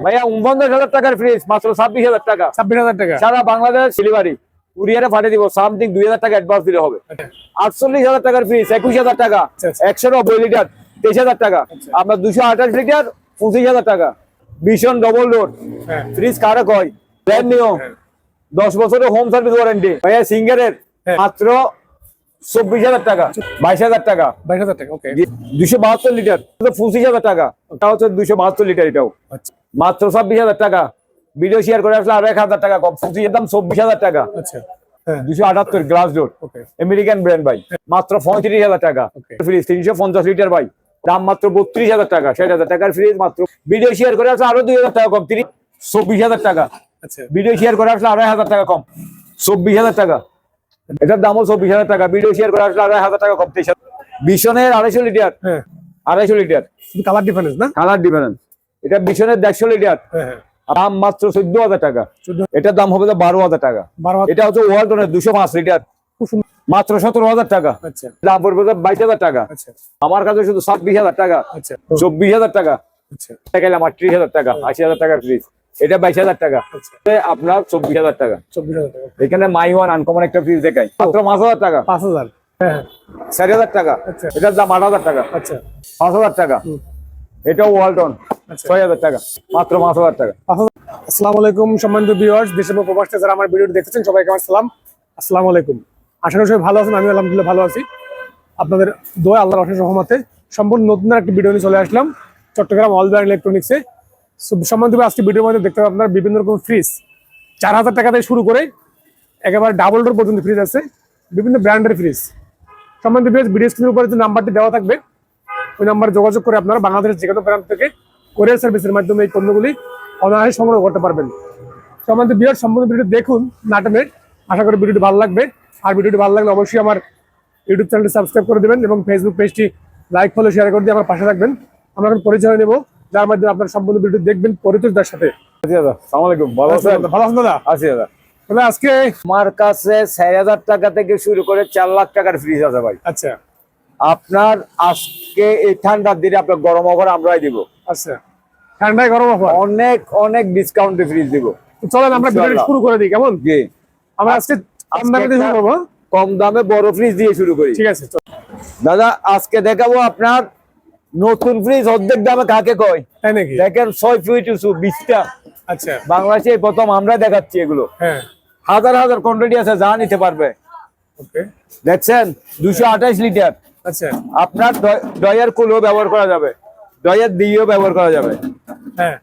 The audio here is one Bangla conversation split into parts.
ভাইয়া 49,000 টাকার ফ্রিজ মাত্র 26,000 টাকা। 26,000 টাকা সারা বাংলাদেশ ডেলিভারি, কুরিয়ারে পাঠিয়ে দিব। সামথিং 2,000 টাকা অ্যাডভান্স দিলে হবে। 48,000 টাকার ফ্রিজ 21,000 টাকা। 190 লিটার 23,000 টাকা। আপনার 228 লিটার 25,000 টাকা। ভীষণ ডবল ডোর ফ্রিজ কারে কয়, ব্র্যান্ড নিউ, 10 বছরের হোম সার্ভিস ওয়ারেন্টি। ভাইয়া সিঙ্গারের মাত্র 24,000 টাকা, 22,000 টাকা। 22,000 টাকা। ওকে 272 লিটার 25,000 টাকা। এটা হচ্ছে 272 লিটার, এটাও মাত্র 26,000 টাকা। ভিডিও শেয়ার করে আসলে আরো 1,000 টাকা কম। ফুসির দাম 24,000 টাকা। আচ্ছা 278 গ্লাস ডোর, আমেরিকান ব্র্যান্ড ভাই, মাত্র 35,000 টাকা। ফ্রিজ 350 লিটার ভাই, দাম মাত্র 32,000 টাকা। 60,000 টাকার ফ্রিজ মাত্র। ভিডিও শেয়ার করে আসলে আরো 2,000 টাকা কম, 24,000 টাকা। ভিডিও শেয়ার করে আসলে আরো 1,000 টাকা কম, 24,000 টাকা। এটার দামও 24,000 টাকা। ভিডিও শেয়ার করে আসলে আরো 1,000 টাকা কম। বিশনের 250 লিটার, 250 লিটার। কালার ডিফারেন্স না? Colour difference. এটা বিশনের 150 লিটার, দাম মাত্র 14,000 টাকা। এটার দাম হবে 12,000 টাকা। এটা হচ্ছে ওয়ালটনের 205 লিটার, মাত্র 17,000 টাকা। দাম পড়বে 22,000 টাকা। আমার কাছে শুধু 26,000 টাকা, 24,000 টাকা। গেলে আমার 30,000 টাকা, 80,000 টাকার ফ্রিজ। এটা 22,000 টাকা, আপনার 24,000 টাকা। এখানে মাই ওয়ান আনকমন একটা ফ্রিজ দেখাই, মাত্র 5,000 টাকা। 5,000 4,000 টাকা। এটার দাম 8,000 টাকা। 5,000 টাকা। এটা ওয়ালটন 6,000 টাকা, মাত্র 5,000 টাকা। আসসালামু আলাইকুম সম্মানিত ভিউয়ার্স, দেশ এবং প্রবাস থেকে যারা আমার ভিডিওটি দেখতেছেন সবাইকে আমার সালাম। আসসালামু আলাইকুম। আশা করি সবাই ভালো আছেন, আমি আলহামদুলিল্লাহ ভালো আছি। আপনাদের দোয়া, আল্লাহর অশেষ রহমতে সম্পূর্ণ নতুন একটি ভিডিও নিয়ে চলে আসলাম চট্টগ্রাম অল ব্র্যান্ড ইলেকট্রনিক্সে। সম্বন্ধে আজকে ভিডিওর মধ্যে দেখতে পাবেন আপনার বিভিন্ন রকম ফ্রিজ, 4,000 টাকা থেকে শুরু করে একেবারে ডাবল ডোর পর্যন্ত ফ্রিজ আছে, বিভিন্ন ব্র্যান্ডের ফ্রিজ। সম্বন্ধে ভিডিও স্ক্রিনের উপরে যে নাম্বারটি দেওয়া থাকবে ওই নাম্বারে যোগাযোগ করে আপনারা বাংলাদেশের যে কোনো প্রান্ত থেকে কোরিয়ার সার্ভিসের মাধ্যমে এই পণ্যগুলি অনায়াসে সংগ্রহ করতে পারবেন। সম্বন্ধে ভিডিওর সম্পূর্ণ ভিডিও দেখুন না টেনে। আশা করি ভিডিওটি ভালো লাগবে। আর ভিডিওটি ভালো লাগলে অবশ্যই আমার ইউটিউব চ্যানেলটি সাবস্ক্রাইব করে দেবেন এবং ফেসবুক পেজটি লাইক ফলো শেয়ার করে দিয়ে আমার পাশে থাকবেন। আমরা এখন পরিচয় নেব, যার মাধ্যমে আপনার সম্পূর্ণ ভিডিও দেখবেন পরিচিতদের সাথে। আসসালামু আলাইকুম, ভালো আছেন? ভালো আছেন দাদা? আছি দাদা। তাহলে আজকে আমার কাছে 6,000 টাকা থেকে শুরু করে 4 লাখ টাকার ফ্রিজ আছে ভাই। আচ্ছা আপনার আজকে এই ঠান্ডার দিনে আপনার গরম অফার আমরাই দিব। আচ্ছা ঠান্ডায় গরম অফার, অনেক অনেক ডিসকাউন্টে ফ্রিজ দিব। চলেন আমরা ভিডিওটি শুরু করে দিই, কেমন? জি, আমরা আজকে কম দামে দিয়ে শুরু করব। কম দামে বড় ফ্রিজ দিয়ে শুরু করি। ঠিক আছে দাদা, আজকে দেখাবো আপনার নতুন ফ্রিজ অর্ধেক দামে কাকে কয়। তাই নাকি? দেখেন 6 ফিট উঁচু 20টা। আচ্ছা বাংলাদেশে প্রথম আমরা দেখাচ্ছি এগুলো। হ্যাঁ হাজার হাজার কোয়ান্টিটি আছে, যা নিতে পারবে। ওকে দেখছেন 228 লিটার। আচ্ছা আপনার ডয়ার কুলও ব্যবহার করা যাবে, ডয়ার দিয়েও ব্যবহার করা যাবে। হ্যাঁ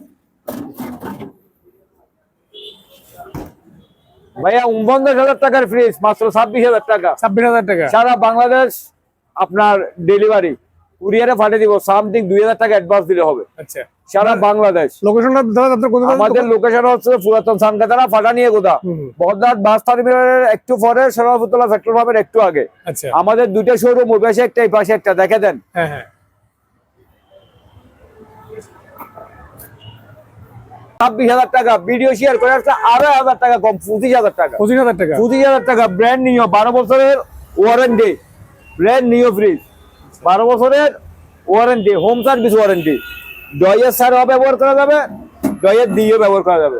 ভাইয়া 49,000 টাকার ফ্রিজ মাত্র 26,000 টাকা। 26,000 টাকা। সারা বাংলাদেশ আপনার ডেলিভারি, কুরিয়ারে পাঠিয়ে দিব। সামথিং 2,000 টাকা অ্যাডভান্স দিলে হবে। আচ্ছা সারা বাংলাদেশ। লোকেশনটা দাদা আপনার কোথায়? আমাদের লোকেশন হচ্ছে পুরাতন সানকাতারা ফাটানিয়া গোদা, বহদ্দার বাস টার্মিনালের একটু পরে, সরবতলা পেট্রোল পাম্পের একটু আগে। আচ্ছা আমাদের দুইটা শোরুম, ওই পাশে একটা এই পাশে একটা, দেখে দেন। হ্যাঁ হ্যাঁ 26,000 টাকা। ভিডিও শেয়ার করে আসছে আরো 1,000 টাকা কম, 25,000 টাকা। 25,000 টাকা। 25,000 টাকা ব্র্যান্ড নিউ, 12 বছরের ওয়ারেন্টি। ব্র্যান্ড নিউ ফ্রিজ, 12 বছরের ওয়ারেন্টি, হোম সার্ভিস ওয়ারেন্টি। ডয়ের সারও ব্যবহার করা যাবে, ডয়ের দিয়েও ব্যবহার করা যাবে।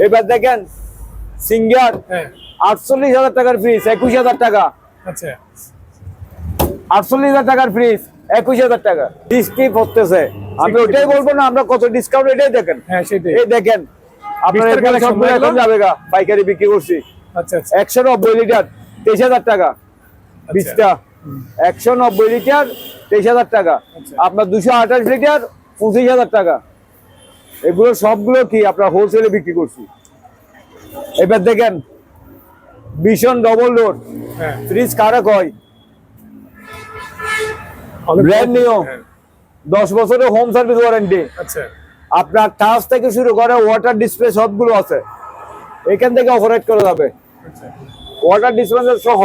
এবার দেখেন সিঙ্গার 48,000 টাকার ফ্রিজ 21,000 টাকা। আচ্ছা 48,000 টাকার ফ্রিজ 21,000 টাকা। বৃষ্টি পড়তেছে, আমি ওটাই বলবো না আমরা কত ডিসকাউন্ট, এটাই দেখেন। হ্যাঁ সেটাই। এই দেখেন আপনার এখন যাবে গা, পাইকারি বিক্রি করছি। আচ্ছা 190 লিটার 23,000 টাকা। 20টা 190 লিটার 23,000 টাকা। আপনার 228 লিটার 25,000 টাকা। এগুলো সবগুলো কি আপনার হোলসেলে বিক্রি করছি। এবার দেখেন ভীষণ ডবল ডোর ফ্রিজ কারে কয়, ব্র্যান্ড নিউ, 10 বছরের হোম সার্ভিস ওয়ারেন্টি। আচ্ছা আপনার টাচ থেকে শুরু করে ওয়াটার ডিসপ্লে সবগুলো আছে, এখান থেকে অপারেট করা যাবে। ওয়াটার ডিসপেন্সার সহ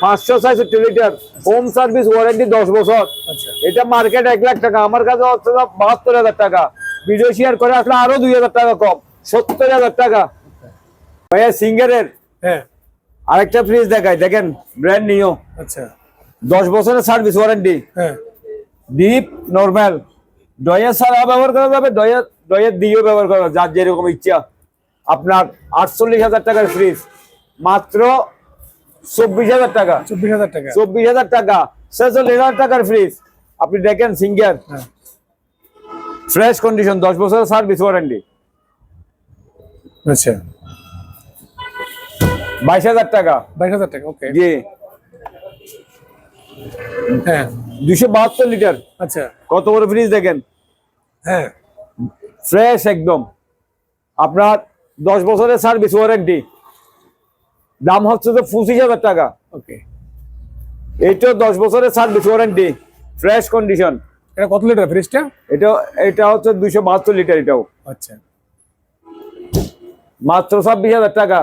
566 লিটার হোম সার্ভিস ওয়ারেন্টি 10 বছর। এটা মার্কেট 1 লাখ টাকা, আমার কাছে হচ্ছে 72,000 টাকা। ভিডিও শেয়ার করে আসলে আরো 2,000 টাকা কম, 70,000 টাকা। ভাইয়া সিঙ্গারের আরেকটা ফ্রিজ দেখাই, দেখেন ব্র্যান্ড নিউ। আচ্ছা 10 বছরের সার্ভিস ওয়ারেন্টি। হ্যাঁ ডিপ নরমাল ডয়ের ছাড়া ব্যবহার করা যাবে, ডয়ের দিয়েও ব্যবহার করা যাবে, যার যেরকম ইচ্ছা। আপনার 48,000 টাকার ফ্রিজ মাত্র 24,000 টাকা। 24,000 টাকা। 24,000 টাকা। 46,000 টাকার ফ্রিজ আপনি দেখেন সিঙ্গার, হ্যাঁ ফ্রেশ কন্ডিশন, 10 বছরের সার্ভিস ওয়ারেন্টি। আচ্ছা 22,000 টাকা। 22,000 টাকা। ওকে। জি। হ্যাঁ 272 লিটার। আচ্ছা কত বড় ফ্রিজ দেখেন, হ্যাঁ ফ্রেশ একদম। আপনার 10 বছরের সার্ভিস ওয়ারেন্টি, দাম হচ্ছে যে 25,000 টাকা। ওকে। এইটাও 10 বছরের সার্ভিস ওয়ারেন্টি, ফ্রেশ কন্ডিশন। এটা কত লিটার ফ্রিজটা? এটা হচ্ছে 272 লিটার। এটাও আচ্ছা মাত্র 26,000 টাকা।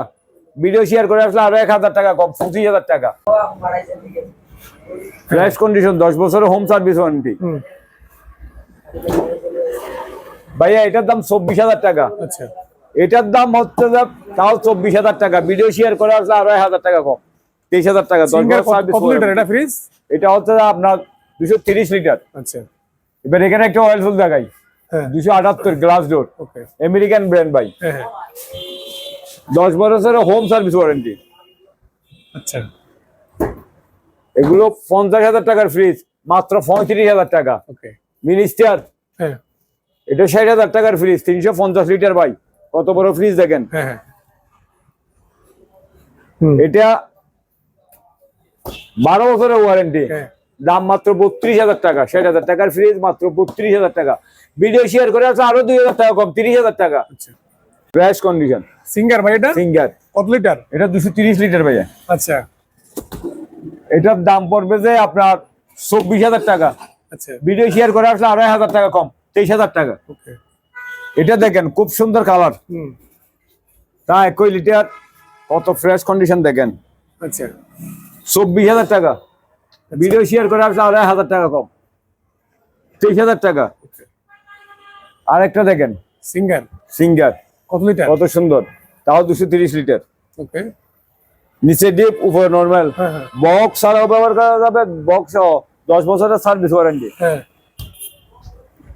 ভিডিও শেয়ার করে আসলে আরো 1,000 টাকা কম, 25,000 টাকা। ফ্রেশ কন্ডিশন, 10 বছরের হোম সার্ভিস ওয়ারেন্টি। হুম ভাইয়া এটার দাম 24,000 টাকা। আচ্ছা এটার দাম হচ্ছে যে তাও 24,000 টাকা। ভিডিও শেয়ার করে আসলে আরো 1,000 টাকা কম, 23,000 টাকা। 10 সিঙ্গার বছর সার্ভিস কত লিটার এটা ফ্রিজ? এটা হচ্ছে যে আপনার 230 লিটার। আচ্ছা এবার এখানে একটা অয়েল ফুল দেখাই, হ্যাঁ 278 গ্লাস ডোর, ওকে। আমেরিকান ব্র্যান্ড ভাই। হ্যাঁ হ্যাঁ 10 বছরের হোম সার্ভিস ওয়ারেন্টি। আচ্ছা এগুলো 50,000 টাকার ফ্রিজ মাত্র 35,000 টাকা। ওকে। মিনিস্টার হ্যাঁ এটা 60,000 টাকার ফ্রিজ, 350 লিটার ভাই। কত বড় ফ্রিজ দেখেন। হ্যাঁ হ্যাঁ হুম এটা 12 বছরের ওয়ারেন্টি, হ্যাঁ দাম মাত্র 32,000 টাকা। 60,000 টাকার ফ্রিজ মাত্র 32,000 টাকা। ভিডিও শেয়ার করে আছে আরো 2,000 টাকা কম, 30,000 টাকা। আচ্ছা ফ্রেশ কন্ডিশন সিঙ্গার ভাই এটা সিঙ্গার। কত লিটার? এটা 230 লিটার ভাইয়া। আচ্ছা এটার দাম পড়বে যে আপনার 24,000 টাকা। আচ্ছা ভিডিও শেয়ার করে আসলে আড়াই 1,000 টাকা কম, 23,000 টাকা। ওকে। এটা দেখেন খুব সুন্দর কালার, হুম তা 1 লিটার, কত ফ্রেশ কন্ডিশন দেখেন। আচ্ছা 24,000 টাকা। ভিডিও শেয়ার করে আসলে আড়াই 1,000 টাকা কম, 23,000 টাকা। আরেকটা দেখেন সিঙ্গার সিঙ্গার, কত লিটার? কত সুন্দর, তাও 230 লিটার। ওকে। নিচে ডিপ, উপরে নরমাল। হ্যাঁ হ্যাঁ বক্স ছাড়াও ব্যবহার করা যাবে, বক্স সহ 10 বছরের সার্ভিস ওয়ারেন্টি। হ্যাঁ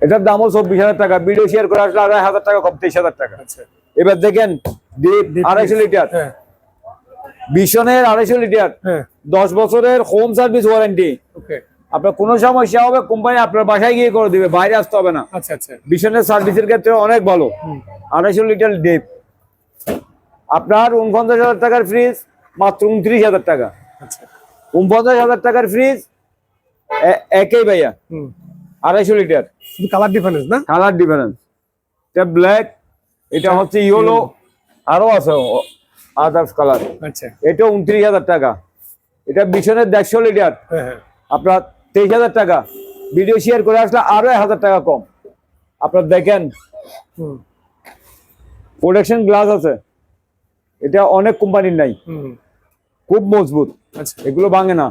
এটার দামও 24,000 টাকা। ভিডিও শেয়ার করে আসলে আড়াই 1,000 টাকা কম, 23,000 টাকা। আচ্ছা এবার দেখেন ডিপ, Deep 250 লিটার, হ্যাঁ বিশনের 250 লিটার, হ্যাঁ 10 বছরের হোম সার্ভিস ওয়ারেন্টি। ওকে। আপনার কোনো সমস্যা হবে কোম্পানি আপনার বাসায় গিয়ে করে দিবে, বাইরে আসতে হবে না। আচ্ছা আচ্ছা বিশনের সার্ভিসের ক্ষেত্রে অনেক ভালো। 250 লিটার ডিপ, আপনার 49,000 টাকার ফ্রিজ মাত্র 29,000 টাকা। আচ্ছা 49,000 টাকার ফ্রিজ একই ভাইয়া, হুম 250 লিটার। শুধু কালার ডিফারেন্স না? কালার ডিফারেন্স, এটা ব্ল্যাক, এটা হচ্ছে ইয়েলো, আরো আছে আদার্স কালার। আচ্ছা এটা 29,000 টাকা। এটা বিশনের 150 লিটার, হ্যাঁ হ্যাঁ আপনার 23,000 টাকা। ভিডিও শেয়ার করে আসলে আরো 1,000 টাকা কম। আপনার দেখেন হুম প্রোটেকশন গ্লাস আছে, এটা অনেক কোম্পানির নাই, হুম খুব মজবুত, আচ্ছা এগুলো ভাঙে না।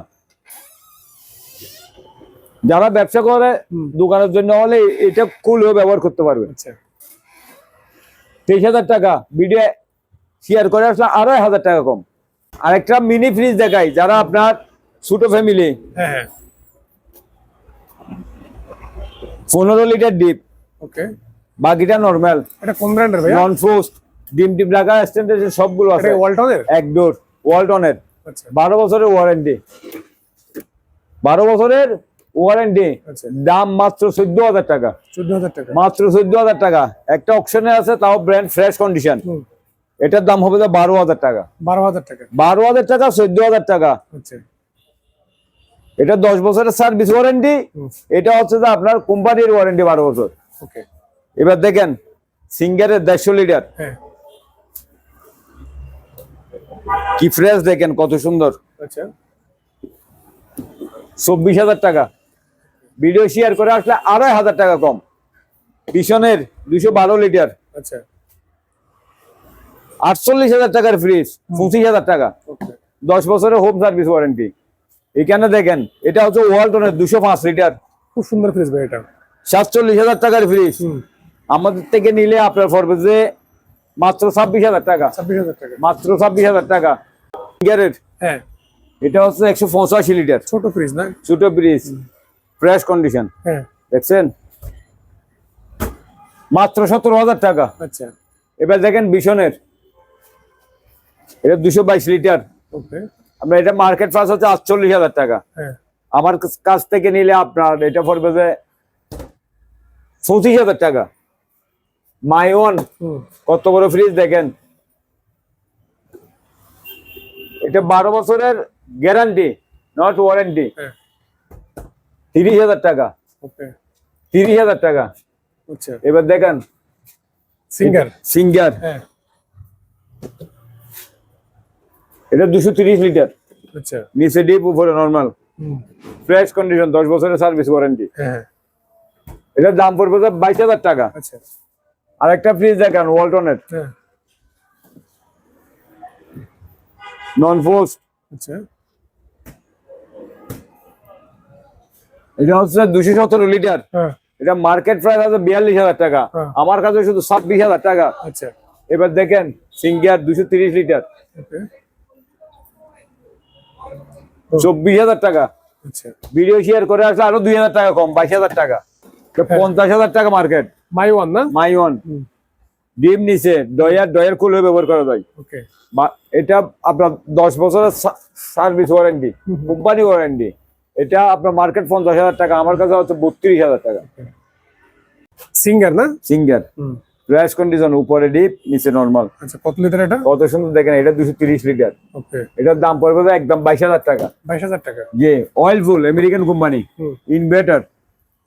যারা ব্যবসা করে দোকানের জন্য হলে এটা খুলেও ব্যবহার করতে পারবে। আচ্ছা 23,000 টাকা। ভিডিও শেয়ার করে আসলে আরো 1,000 টাকা কম। আরেকটা মিনি ফ্রিজ দেখাই, যারা আপনার ছোট ফ্যামিলি, হ্যাঁ হ্যাঁ 15 লিটার ডিপ, ওকে। বাকিটা নরমাল, এটা কোন ব্র্যান্ডের ভাই? নন ফ্রোস্ট, ডিম টিম রাখা স্ট্যান্ডার্ড সবগুলো আছে। এটা ওয়ালটনের? এক ডোর, ওয়ালটনের, আচ্ছা 12 বছরের ওয়ারেন্টি। 12 বছরের ওয়ারেন্টি, আচ্ছা দাম মাত্র 14,000 টাকা। 14,000 টাকা। মাত্র 14,000 টাকা। একটা অপশনে আছে, তাও ব্র্যান্ড ফ্রেশ কন্ডিশন। হুম এটার দাম হবে 12,000 টাকা। 12,000 টাকা। 12,000 টাকা, 14,000 টাকা। আচ্ছা এটা 10 বছরের সার্ভিস ওয়ারেন্টি। এটা হচ্ছে যে আপনার কোম্পানির ওয়ারেন্টি 12 বছর। ওকে। এবার দেখেন সিঙ্গারের 150 লিটার, হ্যাঁ কি ফ্রেশ দেখেন, কত সুন্দর। আচ্ছা 24,000 টাকা। ভিডিও শেয়ার করে আসলে আরো 1,000 টাকা কম। পিছনের 212 লিটার, আচ্ছা 48,000 টাকার ফ্রিজ, 25,000 টাকা। ওকে। 10 বছরের হোম সার্ভিস ওয়ারেন্টি। এখানে দেখেন এটা হচ্ছে ওয়ালটনের 205 লিটার, খুব সুন্দর ফ্রিজ ভাই এটা। 47,000 টাকার ফ্রিজ। আমাদের থেকে নিলে আপনার পড়বে যে মাত্র 26,000 টাকা। 26,000 টাকা। মাত্র 26,000 টাকা। সিঙ্গারের হ্যাঁ এটা হচ্ছে 185 লিটার ছোট ফ্রিজ না? ছোট ব্রিজ, ফ্রেশ কন্ডিশন। হ্যাঁ। দেখছেন, মাত্র 17,000 টাকা। আচ্ছা। এবার দেখেন বিশনের, এটা 222 লিটার। ওকে। আমরা এটা মার্কেট প্রাইস হচ্ছে 48,000 টাকা। হ্যাঁ। আমার কাছ থেকে নিলে আপনার এটা পড়বে যে 35,000 টাকা। মাইওয়ান কত বড় ফ্রিজ দেখেন, এটা 12 বছরের গ্যারান্টি, নট ওয়ারেন্টি। 30,000 টাকা। ওকে। 30,000 টাকা। আচ্ছা। এবার দেখেন সিঙ্গার, হ্যাঁ। এটা 230 লিটার। আচ্ছা। নিচে ডিপ, উপরে নরমাল, ফ্রেশ কন্ডিশন, 10 বছরের সার্ভিস ওয়ারেন্টি। হ্যাঁ। এটার দাম পড়বে 22,000 টাকা। আচ্ছা। আরেকটা ফ্রিজ দেখেন ওয়ালটনের, হ্যাঁ। নন ফোর্স। আচ্ছা। এটা হচ্ছে 217 লিটার। হ্যাঁ। এটা মার্কেট প্রাইস আছে 42,000 টাকা, আমার কাছে শুধু 26,000 টাকা। আচ্ছা। এবার দেখেন সিঙ্গার 230 লিটার, ওকে। 24,000 টাকা। আচ্ছা। ভিডিও শেয়ার করে আসলে আরো 2,000 টাকা কম, 22,000 টাকা। 50,000 টাকা মার্কেট। মাইওয়ান না? মাইওয়ান, ডিম নিচে, ডয়ার খুলে ব্যবহার করা যায়। ওকে। এটা আপনার 10 বছরের সার্ভিস ওয়ারেন্টি, কোম্পানি ওয়ারেন্টি। এটা আপনার মার্কেট 50,000 টাকা, আমার কাছে হচ্ছে 32,000 টাকা। সিঙ্গার না? সিঙ্গার, ফ্রেশ কন্ডিশন, উপরে ডিপ, নিচে নরমাল। আচ্ছা। কত লিটার এটা? কত সুন্দর দেখেন, এটা 230 লিটার। ওকে। এটার দাম পড়বে একদম 22,000 টাকা। 22,000 টাকা। যে অয়েল ফুল, আমেরিকান কোম্পানি, ইনভার্টার,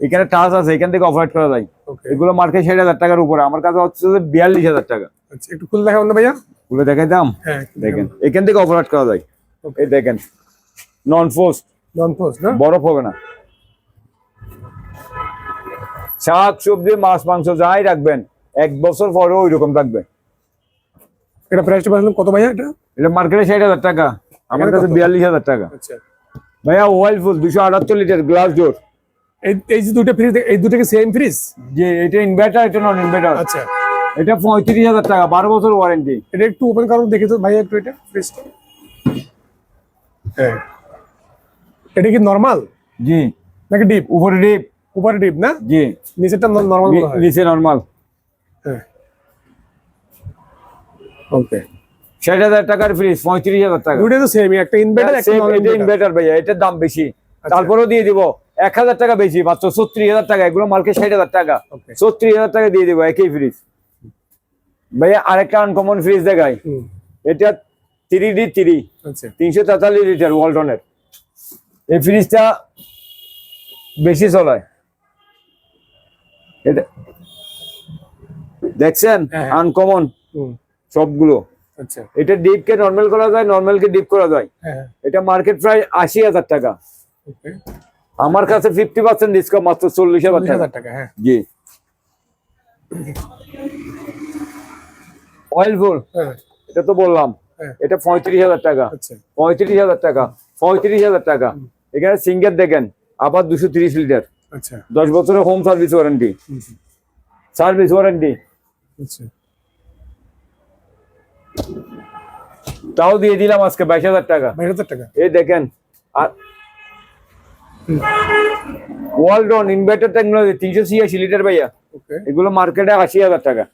এখানে টাচ আছে, এখান থেকে অপারেট করা যায়। ওকে। এগুলো মার্কেট 60,000 টাকার উপরে, আমার কাছে হচ্ছে 42,000 টাকা। আচ্ছা, একটু খুলে দেখাবেন না ভাইয়া? খুলে দেখাই দাম। হ্যাঁ। দেখেন এখান থেকে অপারেট করা যায়। এই দেখেন, নন ফোর্স, নন ফোর্স না? বরফ হবে না। শাক সবজি মাছ মাংস যাই রাখবেন 1 বছর পরেও ওই রকম থাকবে। এটা প্রাইসটা বললেন কত ভাইয়া এটা? এটা মার্কেটে 60,000 টাকা, আমার কাছে 42,000 টাকা। আচ্ছা ভাইয়া ওয়াইল ফুল 278 লিটার গ্লাস ডোর। এই যে দুটো ফ্রিজ, এই দুটো কি সেম ফ্রিজ? যে এটা ইনভার্টার, এটা নন ইনভার্টার। আচ্ছা। এটা 35,000 টাকা, 12 বছর ওয়ারেন্টি। এটা একটু ওপেন করো দেখি তো ভাইয়া একটু এটা ফ্রিজটা। হ্যাঁ। এটা কি নরমাল জি, নাকি ডিপ? উপরে ডিপ। উপরে ডিপ না? জি, নিচেরটা নরমাল মনে হয়। নিচে নরমাল। হ্যাঁ। ওকে। 60,000 টাকার ফ্রিজ, 35,000 টাকা। দুটো তো সেমই, একটা ইনভার্টার একটা নন এটা ইনভার্টার। ইনভার্টার ভাইয়া, এটার দাম বেশি, তারপরেও দিয়ে দিব 1,000 টাকা বেশি, মাত্র 36,000 টাকা। এগুলো মার্কেট 60,000 টাকা, 36,000 টাকা দিয়ে দিব একই ফ্রিজ। ভাইয়া আরেকটা আনকমন ফ্রিজ দেখাই, এটা 3D3, আচ্ছা 343 লিটার ওয়ালটনের। এই ফ্রিজটা বেশি চলায়। এটা দেখছেন আনকমন সবগুলো। আচ্ছা। এটা ডিপ কে নরমাল করা যায়, নরমাল কে ডিপ করা যায়। হ্যাঁ। এটা মার্কেট প্রাইস 80,000 টাকা, ওকে। আমার কাছে 50% ডিসকাউন্ট, মাত্র 40,000 টাকা। হ্যাঁ। জি। অয়েল ফুল, হ্যাঁ। এটা তো বললাম, এটা 35,000 টাকা। আচ্ছা 35,000 টাকা, 35,000 টাকা। এখানে সিঙ্গার দেখেন, আবার 230 লিটার, আচ্ছা 10 বছরের home service warranty, service warranty. আচ্ছা। তাও দিয়ে দিলাম আজকে 22,000 টাকা। 22,000 টাকা। এই দেখেন, আর ওয়ালটন ইনভার্টার টেকনোলজি 386 লিটার ভাইয়া, ওকে। এগুলো মার্কেটে 80,000 টাকা,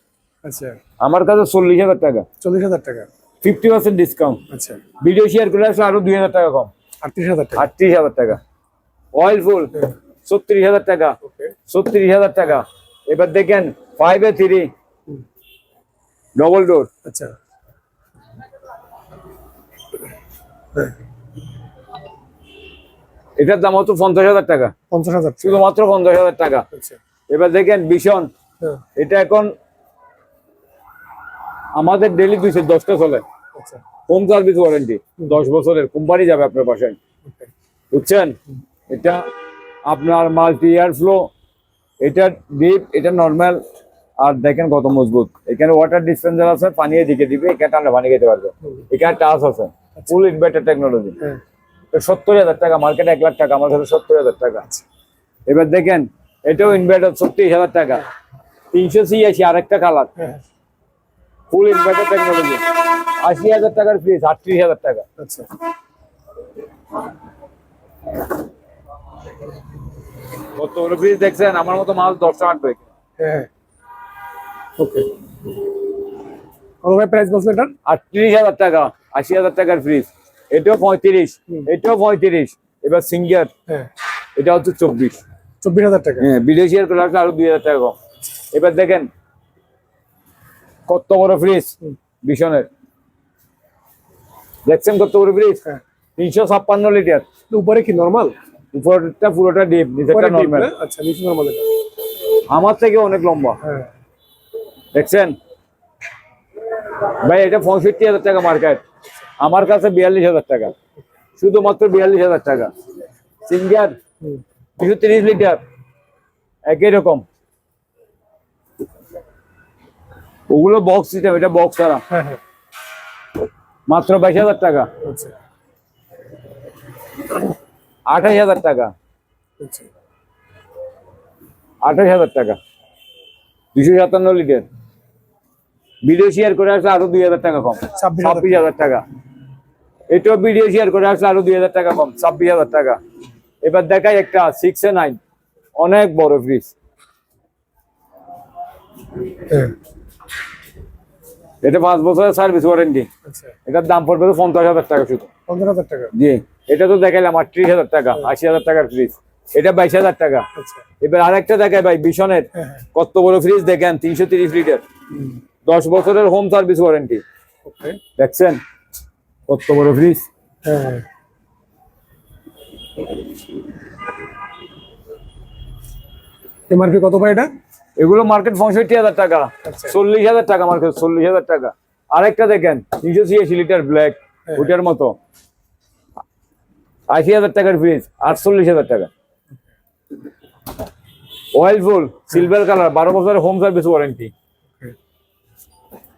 আচ্ছা আমার কাছে 40,000 টাকা, 40,000 টাকা। 50% ডিসকাউন্ট। আচ্ছা ভিডিও শেয়ার করে আসলে আরো 2,000 টাকা কম, 38,000 টাকা। 38,000 টাকা। অয়েল ফুল 36,000 টাকা, ওকে। 36,000 টাকা। এবার দেখেন 5A3 ডবল ডোর, আচ্ছা এটার দাম হতো 50,000 টাকা, 50,000 টাকা। শুধুমাত্র 50,000 টাকা। আচ্ছা। এবার দেখেন ভীষণ, হ্যাঁ। এটা এখন আমাদের ডেলি 210টা চলে, আচ্ছা হোম সার্ভিস ওয়ারেন্টি 10 বছরের, কোম্পানি যাবে আপনার বাসায়, ওকে। বুঝছেন? এটা আপনার মাল্টি এয়ার ফ্লো, এটা ডিপ, এটা নরমাল। আর দেখেন কত মজবুত, এখানে ওয়াটার ডিসপেন্সার আছে, পানি এদিকে দিবে, এখানে ঠান্ডা পানি খেতে পারবে। এখানে টাচ আছে, ফুল ইনভার্টার টেকনোলজি। হ্যাঁ। 70,000 টাকা, মার্কেট 1,00,000 টাকা, আমার কাছে 70,000 টাকা। এবার দেখেন এটাও ইনভার্টার 30,000 টাকা, 386 আরেকটা কালার, হ্যাঁ। ফুল ইনভার্টার টেকনোলজি। 80,000 টাকার ফ্রিজ, 38,000 টাকা। আচ্ছা কত বড় ফ্রিজ দেখছেন, আমার মতো মাল 10 আনবে। হ্যাঁ ওকে, কত ভাই প্রাইস বলছেন এটার? 38,000 টাকা, 80,000 টাকার ফ্রিজ। এটাও 35, এটাও 35। এবার সিঙ্গার, হ্যাঁ এটা হচ্ছে 24। 24,000 টাকা। হ্যাঁ, বিদেশি এর করে আরো 2,000 টাকা কম। এবার দেখেন কত বড় ফ্রিজ বিশনের, দেখছেন কত বড় ফ্রিজ? হ্যাঁ 356 লিটার। উপরে কি নরমাল? উপরটা পুরোটা ডিপ, নিচেরটা নরমাল। আচ্ছা নিচে নরমাল এটা। আমার থেকে অনেক লম্বা, হ্যাঁ দেখছেন ভাই? এটা 65,000 টাকা মার্কেট, আমার কাছে 42,000 টাকা, শুধুমাত্র 42,000 টাকা। সিঙ্গার 230 লিটার, একই রকম। ওগুলো বক্স সিস্টেম, এটা বক্স ছাড়া, হ্যাঁ হ্যাঁ মাত্র 22,000 টাকা। আচ্ছা 28,000 টাকা, আচ্ছা 28,000 টাকা, 257 লিটার। ভিডিও শেয়ার করে আসলে আরো 2,000 টাকা কম, 26,000 টাকা। এটাও ভিডিও শেয়ার করে আসলে আরো 2,000 টাকা কম, 26,000 টাকা। এবার দেখাই একটা 6A9, অনেক বড় ফ্রিজ। হ্যাঁ এটা 5 বছরের সার্ভিস ওয়ারেন্টি। আচ্ছা এটার দাম পড়বে 50,000 টাকা শুধু। 15,000 টাকা। জি, এটা তো দেখাইলাম 38,000 টাকা, 80,000 টাকার ফ্রিজ। এটা 22,000 টাকা। আচ্ছা এবার আরেকটা দেখাই ভাই, বিশনের হ্যাঁ কত বড় ফ্রিজ দেখেন, 330 লিটার, 10 বছরের হোম সার্ভিস ওয়ারেন্টি। ওকে দেখছেন কত বড় ফ্রিজ? হ্যাঁ এমআরপি কত ভাই এটা? এগুলো মার্কেট 65,000 টাকা, আচ্ছা। 40,000 টাকা মার্কেট, 40,000 টাকা। আরেকটা দেখেন 386 লিটার ব্ল্যাক, ওটার মতো 80,000 টাকার ফ্রিজ, 48,000 টাকা। অয়েল ফুল সিলভার কালার, 12 বছরের হোম সার্ভিস ওয়ারেন্টি।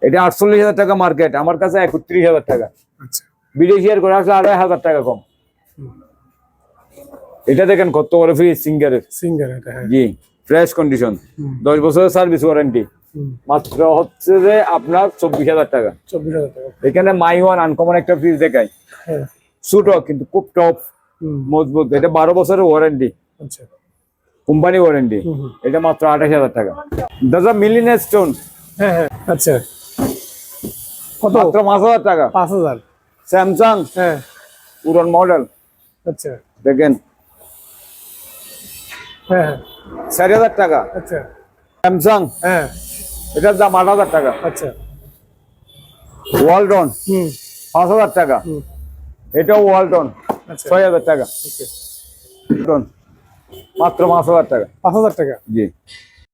এটা 48,000 টাকা মার্কেট, আমার কাছে 31,000 টাকা। আচ্ছা বিদেশি এর করে আসলে 2,500 টাকা কম। এটা দেখেন কত বড় ফ্রিজ সিঙ্গারের, সিঙ্গার এটা। হ্যাঁ জি, ফ্রেশ কন্ডিশন, 10 বছরের সার্ভিস ওয়ারেন্টি। মাত্র হচ্ছে যে আপনার 24,000 টাকা। 24,000 টাকা। এখানে মাই ওয়ান আনকমন একটা ফ্রিজ দেখাই, হ্যাঁ ছোট কিন্তু খুব টপ, মজবুত। এটা 12 বছরের ওয়ারেন্টি, আচ্ছা কোম্পানি ওয়ারেন্টি। এটা মাত্র 28,000 টাকা। দাদা মিলিনিয়ার স্টোন, হ্যাঁ হ্যাঁ আচ্ছা কত? মাত্র 5,000 টাকা। 5,000। স্যামসাং হ্যাঁ পুরান মডেল, আচ্ছা দেখেন হ্যাঁ হ্যাঁ 4,000 টাকা। আচ্ছা স্যামসাং, হ্যাঁ এটার দাম 8,000 টাকা। আচ্ছা ওয়ালটন 5,000 টাকা। হুম। এটাও ওয়ালটন, আচ্ছা 6,000 টাকা। ওকে ওয়ালটন মাত্র 5,000 টাকা। 5,000 টাকা। জি,